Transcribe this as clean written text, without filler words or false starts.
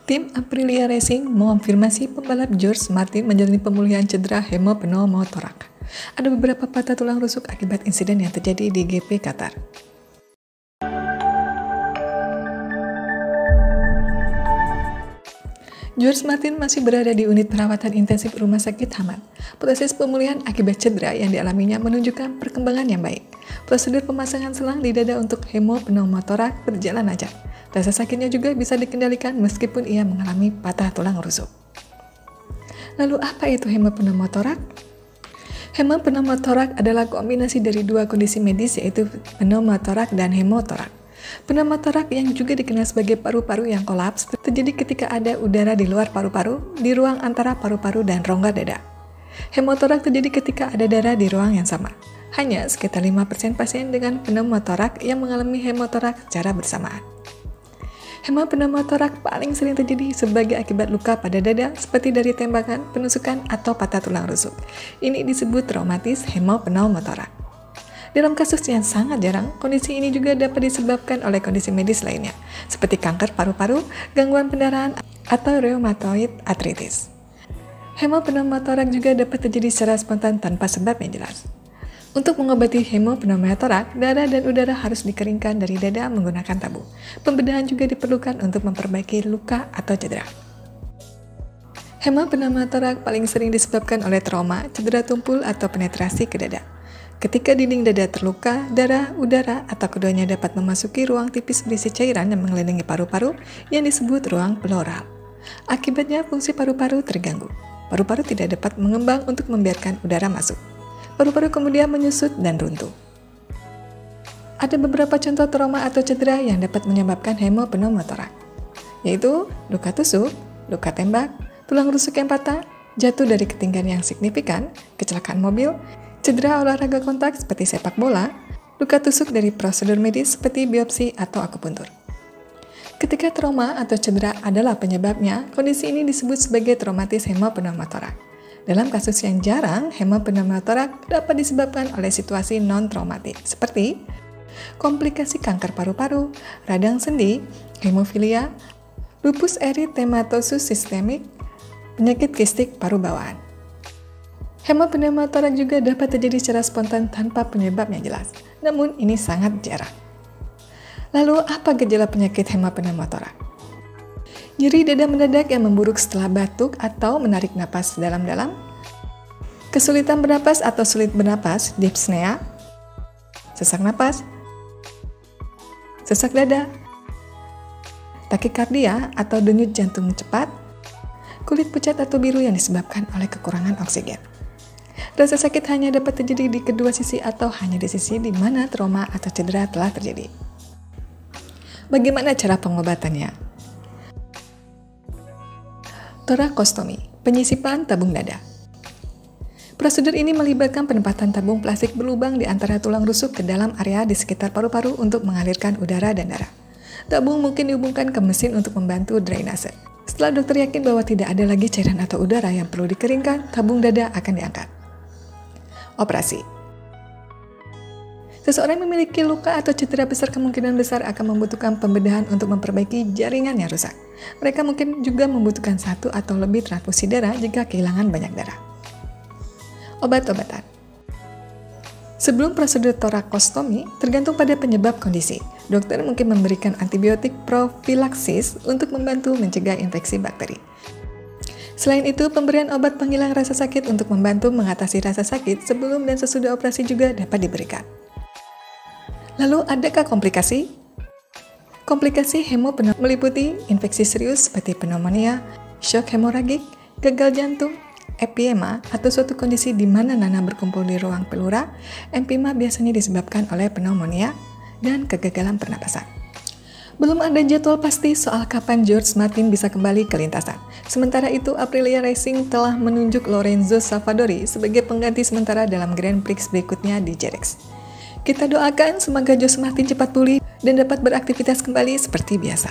Tim Aprilia Racing mengonfirmasi pembalap George Martin menjalani pemulihan cedera hemopneumotoraks. Ada beberapa patah tulang rusuk akibat insiden yang terjadi di GP Qatar. George Martin masih berada di unit perawatan intensif Rumah Sakit Hamad. Proses pemulihan akibat cedera yang dialaminya menunjukkan perkembangan yang baik. Prosedur pemasangan selang di dada untuk hemopneumotoraks berjalan lancar. Rasa sakitnya juga bisa dikendalikan meskipun ia mengalami patah tulang rusuk. Lalu apa itu hemopneumotoraks? Hemopneumotoraks adalah kombinasi dari dua kondisi medis yaitu pneumotoraks dan hemotoraks. Pneumotoraks yang juga dikenal sebagai paru-paru yang kolaps terjadi ketika ada udara di luar paru-paru, di ruang antara paru-paru dan rongga dada. Hemotoraks terjadi ketika ada darah di ruang yang sama. Hanya sekitar 5% pasien dengan pneumotoraks yang mengalami hemotoraks secara bersamaan. Hemopneumotoraks paling sering terjadi sebagai akibat luka pada dada seperti dari tembakan, penusukan, atau patah tulang rusuk. Ini disebut traumatis hemopneumotoraks. Dalam kasus yang sangat jarang, kondisi ini juga dapat disebabkan oleh kondisi medis lainnya, seperti kanker paru-paru, gangguan pendarahan, atau rheumatoid arthritis. Hemopneumotoraks juga dapat terjadi secara spontan tanpa sebab yang jelas. Untuk mengobati hemopneumotoraks, darah dan udara harus dikeringkan dari dada menggunakan tabung. Pembedahan juga diperlukan untuk memperbaiki luka atau cedera. Hemopneumotoraks paling sering disebabkan oleh trauma, cedera tumpul, atau penetrasi ke dada. Ketika dinding dada terluka, darah, udara, atau keduanya dapat memasuki ruang tipis berisi cairan yang mengelilingi paru-paru yang disebut ruang pleural. Akibatnya fungsi paru-paru terganggu. Paru-paru tidak dapat mengembang untuk membiarkan udara masuk. Paru-paru kemudian menyusut dan runtuh. Ada beberapa contoh trauma atau cedera yang dapat menyebabkan hemopneumotoraks, yaitu luka tusuk, luka tembak, tulang rusuk yang patah, jatuh dari ketinggian yang signifikan, kecelakaan mobil, cedera olahraga kontak seperti sepak bola, luka tusuk dari prosedur medis seperti biopsi atau akupuntur. Ketika trauma atau cedera adalah penyebabnya, kondisi ini disebut sebagai traumatis hemopneumotoraks. Dalam kasus yang jarang, hemopneumotoraks dapat disebabkan oleh situasi non-traumatik, seperti komplikasi kanker paru-paru, radang sendi, hemofilia, lupus eritematosus sistemik, penyakit kistik paru bawaan. Hemopneumotoraks juga dapat terjadi secara spontan tanpa penyebab yang jelas, namun ini sangat jarang. Lalu, apa gejala penyakit hemopneumotoraks? Nyeri dada mendadak yang memburuk setelah batuk atau menarik napas dalam-dalam, kesulitan bernapas atau sulit bernapas, dyspnea, sesak napas, sesak dada, takikardia atau denyut jantung cepat, kulit pucat atau biru yang disebabkan oleh kekurangan oksigen. Rasa sakit hanya dapat terjadi di kedua sisi atau hanya di sisi di mana trauma atau cedera telah terjadi. Bagaimana cara pengobatannya? Torakostomi, penyisipan tabung dada. Prosedur ini melibatkan penempatan tabung plastik berlubang di antara tulang rusuk ke dalam area di sekitar paru-paru untuk mengalirkan udara dan darah. Tabung mungkin dihubungkan ke mesin untuk membantu drainase. Setelah dokter yakin bahwa tidak ada lagi cairan atau udara yang perlu dikeringkan, tabung dada akan diangkat. Operasi. Seseorang yang memiliki luka atau cedera besar kemungkinan besar akan membutuhkan pembedahan untuk memperbaiki jaringan yang rusak. Mereka mungkin juga membutuhkan 1 atau lebih transfusi darah jika kehilangan banyak darah. Obat-obatan. Sebelum prosedur torakostomi, tergantung pada penyebab kondisi. Dokter mungkin memberikan antibiotik profilaksis untuk membantu mencegah infeksi bakteri. Selain itu, pemberian obat penghilang rasa sakit untuk membantu mengatasi rasa sakit sebelum dan sesudah operasi juga dapat diberikan. Lalu, adakah komplikasi? Komplikasi hemopneumotoraks meliputi infeksi serius seperti pneumonia, shock hemoragik, gagal jantung, emphysema atau suatu kondisi di mana nanah berkumpul di ruang pleura. Emphysema biasanya disebabkan oleh pneumonia dan kegagalan pernapasan. Belum ada jadwal pasti soal kapan George Martin bisa kembali ke lintasan. Sementara itu, Aprilia Racing telah menunjuk Lorenzo Savadori sebagai pengganti sementara dalam Grand Prix berikutnya di Jerez. Kita doakan semoga George Martin cepat pulih dan dapat beraktivitas kembali seperti biasa.